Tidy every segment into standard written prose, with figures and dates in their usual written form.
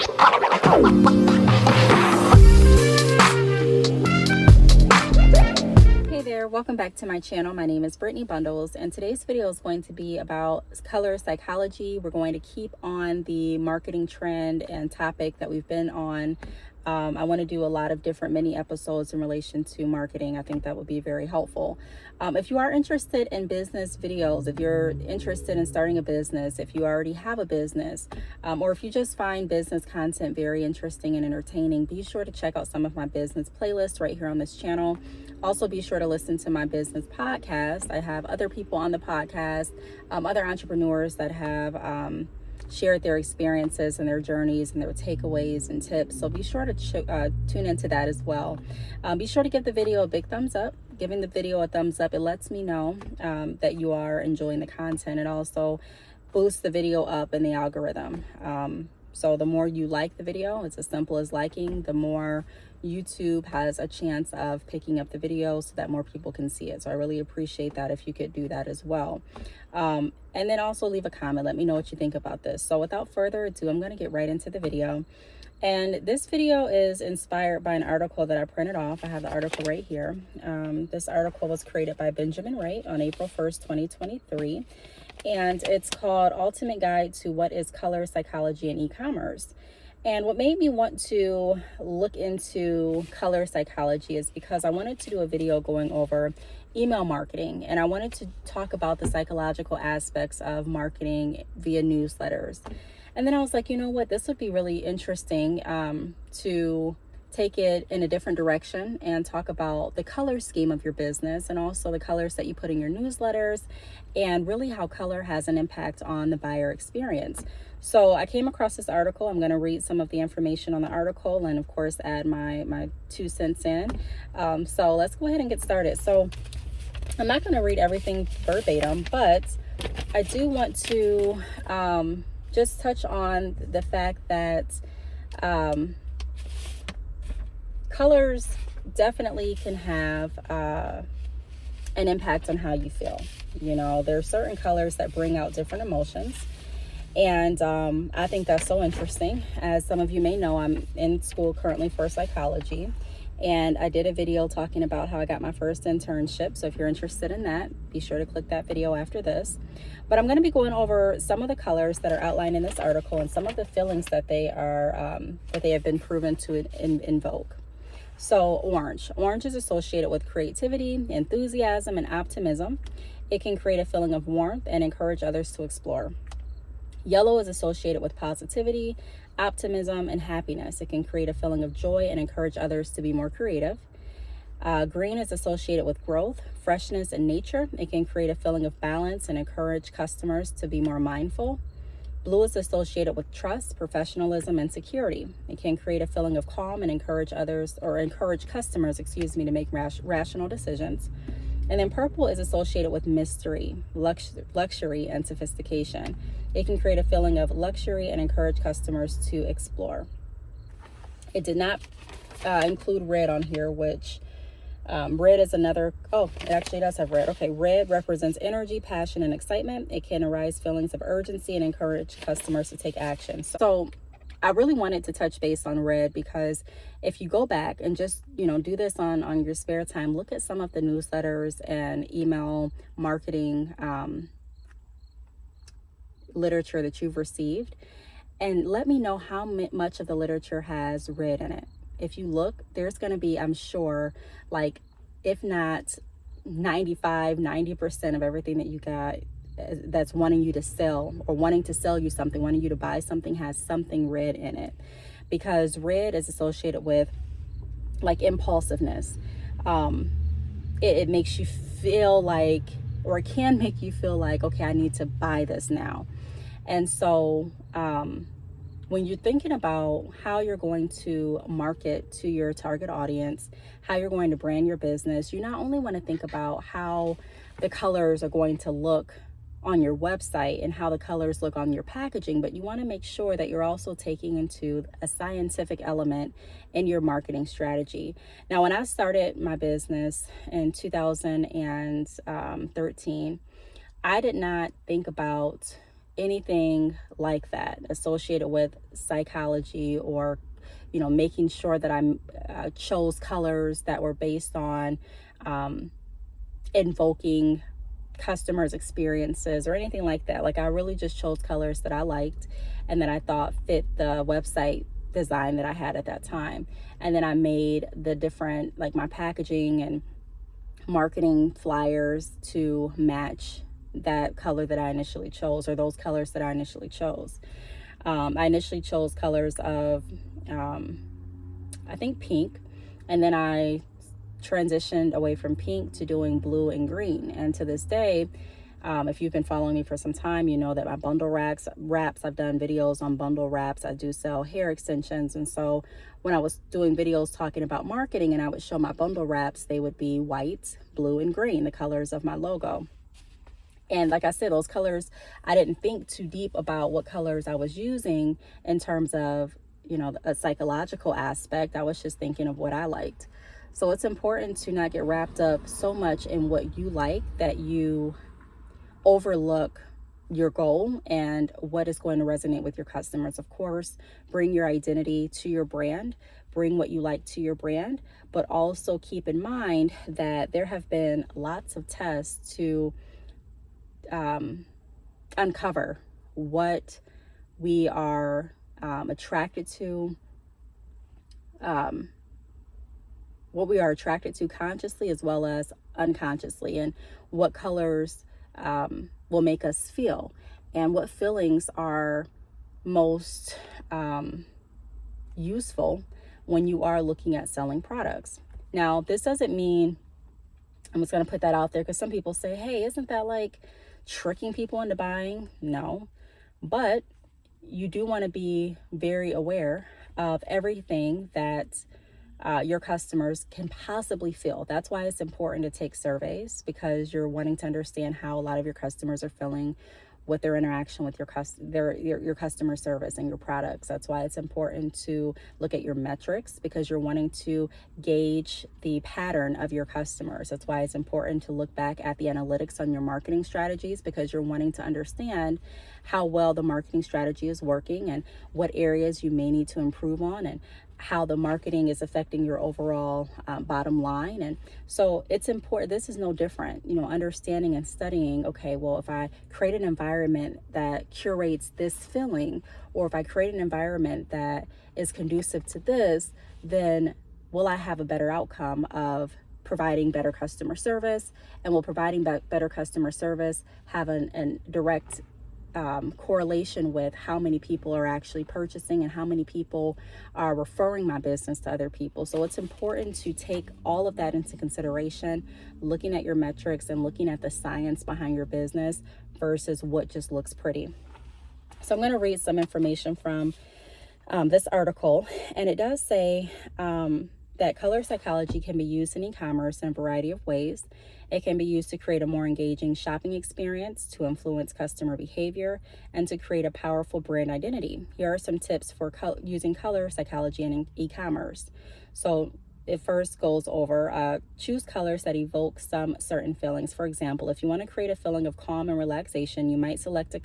Hey there, welcome back to my channel. My name is Brittney Bundles, and today's video is going to be about color psychology. We're going to keep on the marketing trend and topic that we've been on. I want to do a lot of different mini episodes in relation to marketing. I think that would be very helpful. If you are interested in business videos, if you're interested in starting a business, if you already have a business, or if you just find business content very interesting and entertaining, be sure to check out some of my business playlists right here on this channel. Also, be sure to listen to my business podcast. I have other people on the podcast, other entrepreneurs that have shared their experiences and their journeys and their takeaways and tips. So be sure to tune into that as well. Be sure to give the video a big thumbs up. Giving the video a thumbs up, it lets me know that you are enjoying the content. It also boosts the video up in the algorithm. So the more you like the video, it's as simple as liking, the more YouTube has a chance of picking up the video so that more people can see it. So I really appreciate that if you could do that as well. And then also leave a comment. Let me know what you think about this. So without further ado, I'm going to get right into the video. And this video is inspired by an article that I printed off. I have the article right here. This article was created by Benjamin Wright on April 1st, 2023. And it's called Ultimate Guide to What is Color Psychology in E-Commerce. And what made me want to look into color psychology is because I wanted to do a video going over email marketing, and I wanted to talk about the psychological aspects of marketing via newsletters. And then I was like, you know what, this would be really interesting to take it in a different direction and talk about the color scheme of your business and also the colors that you put in your newsletters and really how color has an impact on the buyer experience. So I came across this article. I'm going to read some of the information on the article and of course add my 2 cents in. So let's go ahead and get started. So I'm not going to read everything verbatim, but I do want to just touch on the fact that colors definitely can have an impact on how you feel. You know, there are certain colors that bring out different emotions. And I think that's so interesting. As some of you may know, I'm in school currently for psychology. And I did a video talking about how I got my first internship. So if you're interested in that, be sure to click that video after this. But I'm going to be going over some of the colors that are outlined in this article and some of the feelings that they are that they have been proven to invoke. So orange. Orange is associated with creativity, enthusiasm, and optimism. It can create a feeling of warmth and encourage others to explore. Yellow is associated with positivity, optimism, and happiness. It can create a feeling of joy and encourage others to be more creative. Green is associated with growth, freshness, and nature. It can create a feeling of balance and encourage customers to be more mindful. Blue is associated with trust, professionalism, and security. It can create a feeling of calm and encourage others, or encourage customers, to make rational decisions. And then purple is associated with mystery, luxury, and sophistication. It can create a feeling of luxury and encourage customers to explore. It did not include red on here, which red is another, it actually does have red. Okay, red represents energy, passion, and excitement. It can arise feelings of urgency and encourage customers to take action. So I really wanted to touch base on red because if you go back and just, do this on your spare time, look at some of the newsletters and email marketing literature that you've received and let me know how much of the literature has red in it. If you look, there's going to be, I'm sure, like, if not 90% of everything that you got that's wanting you to sell or wanting to sell you something, wanting you to buy something has something red in it, because red is associated with like impulsiveness. It makes you feel like, or it can make you feel like, okay, I need to buy this now. And so when you're thinking about how you're going to market to your target audience, how you're going to brand your business, you not only want to think about how the colors are going to look on your website and how the colors look on your packaging, but you want to make sure that you're also taking into a scientific element in your marketing strategy. Now, when I started my business in 2013, I did not think about anything like that associated with psychology, or making sure that I chose colors that were based on invoking customers' experiences or anything like that. Like, I really just chose colors that I liked and that I thought fit the website design that I had at that time. And then I made the different, like, my packaging and marketing flyers to match that color that I initially chose, or those colors that I initially chose. I initially chose colors of I think pink, and then I transitioned away from pink to doing blue and green. And to this day, if you've been following me for some time, you know that my bundle wraps, I've done videos on bundle wraps. I do sell hair extensions. And so when I was doing videos talking about marketing and I would show my bundle wraps, they would be white, blue, and green, the colors of my logo. And like I said, those colors, I didn't think too deep about what colors I was using in terms of, a psychological aspect. I was just thinking of what I liked. So it's important to not get wrapped up so much in what you like that you overlook your goal and what is going to resonate with your customers. Of course, bring your identity to your brand, bring what you like to your brand, but also keep in mind that there have been lots of tests to uncover what we are attracted to, consciously as well as unconsciously, and what colors will make us feel, and what feelings are most useful when you are looking at selling products. Now, this doesn't mean, I'm just going to put that out there because some people say, hey, isn't that like tricking people into buying? No, but you do want to be very aware of everything that your customers can possibly feel. That's why it's important to take surveys, because you're wanting to understand how a lot of your customers are feeling with their interaction with your customer service and your products. That's why it's important to look at your metrics, because you're wanting to gauge the pattern of your customers. That's why it's important to look back at the analytics on your marketing strategies, because you're wanting to understand how well the marketing strategy is working and what areas you may need to improve on, and how the marketing is affecting your overall bottom line. And so it's important. This is no different, understanding and studying, okay, well, if I create an environment that curates this feeling, or if I create an environment that is conducive to this, then will I have a better outcome of providing better customer service? And will providing better customer service have a direct correlation with how many people are actually purchasing and how many people are referring my business to other people? So it's important to take all of that into consideration, looking at your metrics and looking at the science behind your business versus what just looks pretty. So I'm going to read some information from this article, and it does say that color psychology can be used in e-commerce in a variety of ways. It can be used to create a more engaging shopping experience, to influence customer behavior, and to create a powerful brand identity. Here are some tips for using color psychology in e-commerce. So it first goes over choose colors that evoke some certain feelings. For example, if you want to create a feeling of calm and relaxation, you might select a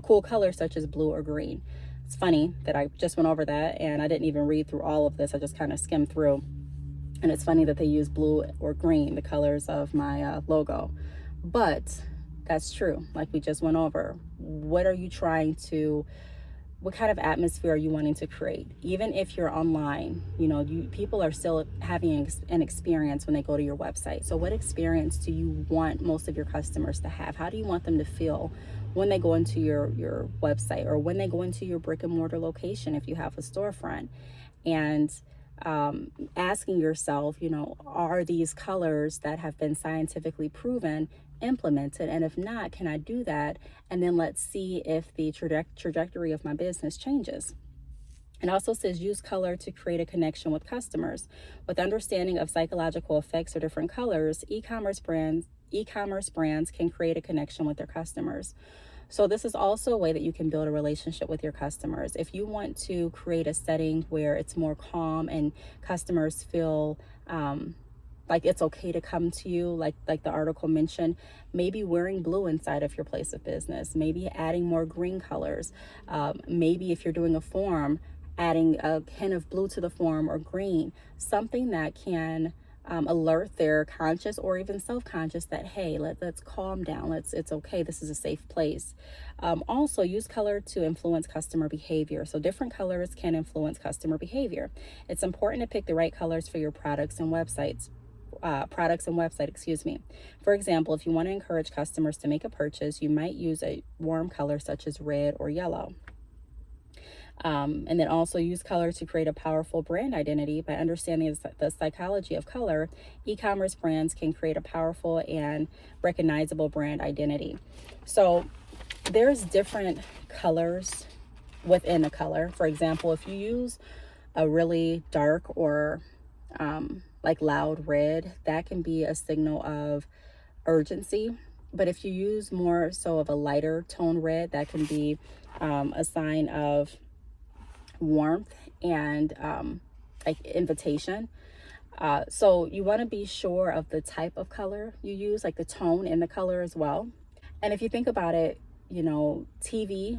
cool color such as blue or green. It's funny that I just went over that and I didn't even read through all of this. I just kind of skimmed through. And it's funny that they use blue or green, the colors of my logo. But that's true. Like we just went over. What kind of atmosphere are you wanting to create? Even if you're online, people are still having an experience when they go to your website. So what experience do you want most of your customers to have? How do you want them to feel when they go into your website, or when they go into your brick and mortar location if you have a storefront? And asking yourself, are these colors that have been scientifically proven implemented? And if not, can I do that? And then let's see if the trajectory of my business changes. It also says use color to create a connection with customers. With understanding of psychological effects of different colors, e-commerce brands can create a connection with their customers. So this is also a way that you can build a relationship with your customers. If you want to create a setting where it's more calm and customers feel like it's okay to come to you, like the article mentioned, maybe wearing blue inside of your place of business, maybe adding more green colors. Maybe if you're doing a form, adding a hint of blue to the form or green, something that can alert their conscious or even self-conscious that, hey, let's calm down, it's okay, this is a safe place. Also use color to influence customer behavior. So different colors can influence customer behavior. It's important to pick the right colors for your products and website, excuse me. For example, if you want to encourage customers to make a purchase, you might use a warm color such as red or yellow. And then also use color to create a powerful brand identity. By understanding the psychology of color, e-commerce brands can create a powerful and recognizable brand identity. So there's different colors within a color. For example, if you use a really dark or like loud red, that can be a signal of urgency. But if you use more so of a lighter tone red, that can be a sign of warmth and like invitation. So you want to be sure of the type of color you use, like the tone in the color as well. And if you think about it, you know, the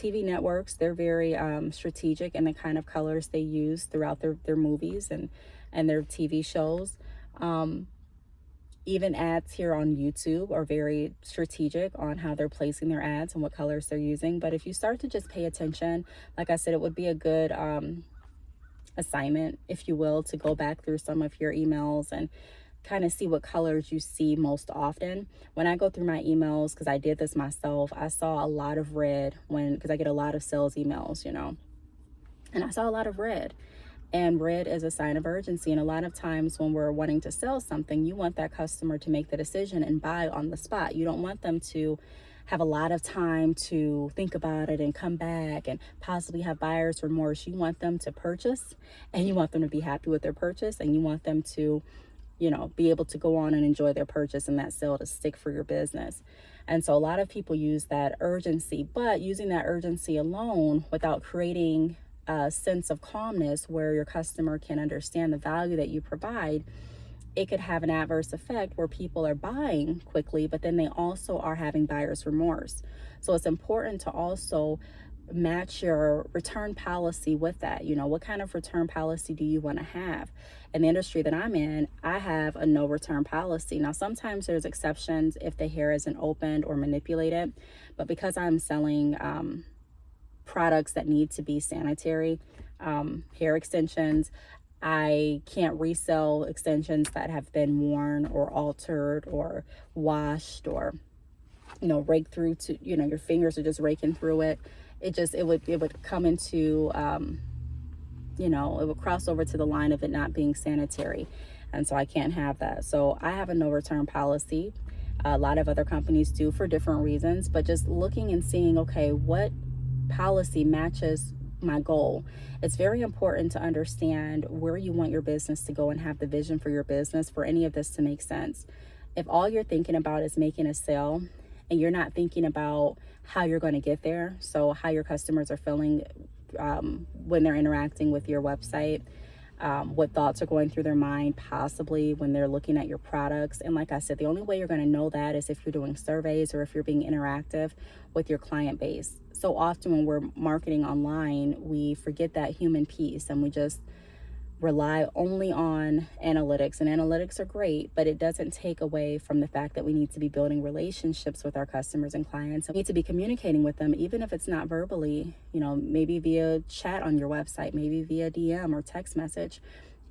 TV networks, they're very strategic in the kind of colors they use throughout their movies and their TV shows. Even ads here on YouTube are very strategic on how they're placing their ads and what colors they're using. But if you start to just pay attention, like I said, it would be a good assignment, if you will, to go back through some of your emails and kind of see what colors you see most often. When I go through my emails, because I did this myself, I saw a lot of red because I get a lot of sales emails, you know, and I saw a lot of red. And red is a sign of urgency. And a lot of times when we're wanting to sell something, you want that customer to make the decision and buy on the spot. You don't want them to have a lot of time to think about it and come back and possibly have buyer's remorse. You want them to purchase, and you want them to be happy with their purchase, and you want them to, you know, be able to go on and enjoy their purchase and that sale to stick for your business. And so a lot of people use that urgency, but using that urgency alone without creating a sense of calmness where your customer can understand the value that you provide, it could have an adverse effect where people are buying quickly, but then they also are having buyer's remorse. So it's important to also match your return policy with that. You know, what kind of return policy do you want to have? In the industry that I'm in, I have a no return policy. Now, sometimes there's exceptions if the hair isn't opened or manipulated, but because I'm selling products that need to be sanitary, hair extensions, I can't resell extensions that have been worn or altered or washed or, you know, raked through to, you know, your fingers are just raking through it. It would come into, you know, it would cross over to the line of it not being sanitary. And so I can't have that. So I have a no return policy. A lot of other companies do for different reasons, but just looking and seeing, okay, what policy matches my goal. It's very important to understand where you want your business to go and have the vision for your business for any of this to make sense. If all you're thinking about is making a sale and you're not thinking about how you're going to get there, so how your customers are feeling when they're interacting with your website, what thoughts are going through their mind, possibly when they're looking at your products. And like I said, the only way you're going to know that is if you're doing surveys or if you're being interactive with your client base. So often when we're marketing online, we forget that human piece and we just rely only on analytics. And analytics are great, but it doesn't take away from the fact that we need to be building relationships with our customers and clients. We need to be communicating with them, even if it's not verbally, you know, maybe via chat on your website, maybe via DM or text message,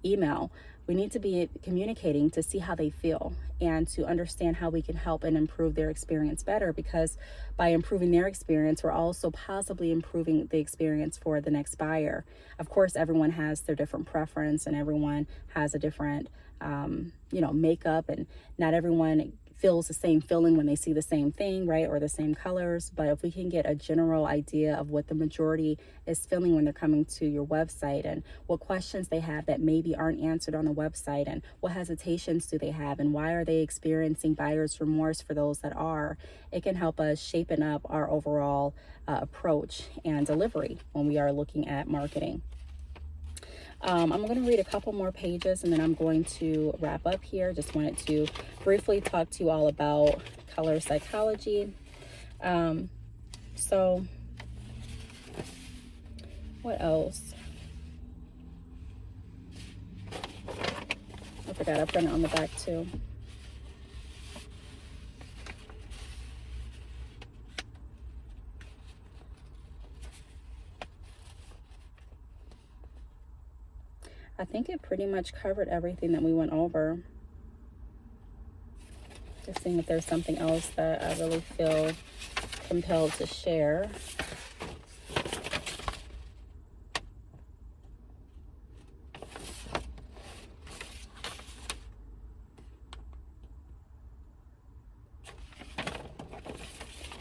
email. We need to be communicating to see how they feel and to understand how we can help and improve their experience better, because by improving their experience, we're also possibly improving the experience for the next buyer. Of course, everyone has their different preference and everyone has a different, you know, makeup, and not everyone feels the same feeling when they see the same thing, right? Or the same colors. But if we can get a general idea of what the majority is feeling when they're coming to your website and what questions they have that maybe aren't answered on the website and what hesitations do they have and why are they experiencing buyer's remorse for those that are, it can help us shapen up our overall approach and delivery when we are looking at marketing. I'm going to read a couple more pages and then I'm going to wrap up here. Just wanted to briefly talk to you all about color psychology. So what else? I forgot I printed on the back too. I think it pretty much covered everything that we went over. Just seeing if there's something else that I really feel compelled to share.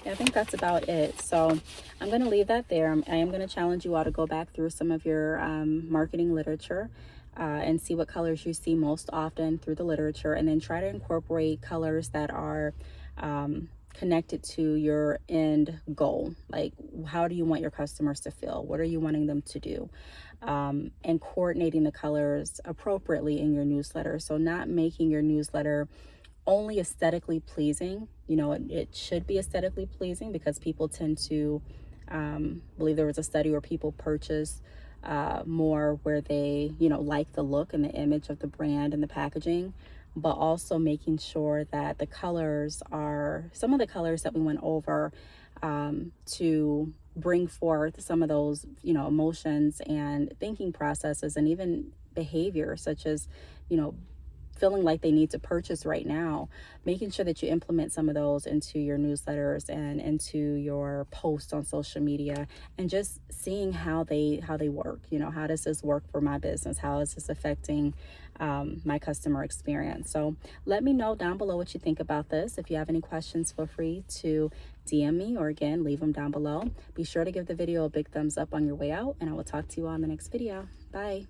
I think that's about it. So I'm going to leave that there. I am going to challenge you all to go back through some of your marketing literature and see what colors you see most often through the literature, and then try to incorporate colors that are connected to your end goal. Like, how do you want your customers to feel? What are you wanting them to do? And coordinating the colors appropriately in your newsletter. So not making your newsletter only aesthetically pleasing. You know, it should be aesthetically pleasing because people tend to believe there was a study where people purchase more where they, you know, like the look and the image of the brand and the packaging, but also making sure that the colors are some of the colors that we went over to bring forth some of those, you know, emotions and thinking processes and even behavior, such as, you know, feeling like they need to purchase right now, making sure that you implement some of those into your newsletters and into your posts on social media, and just seeing how they work. You know, how does this work for my business? How is this affecting my customer experience? So let me know down below what you think about this. If you have any questions, feel free to DM me, or again, leave them down below. Be sure to give the video a big thumbs up on your way out, and I will talk to you all in the next video. Bye.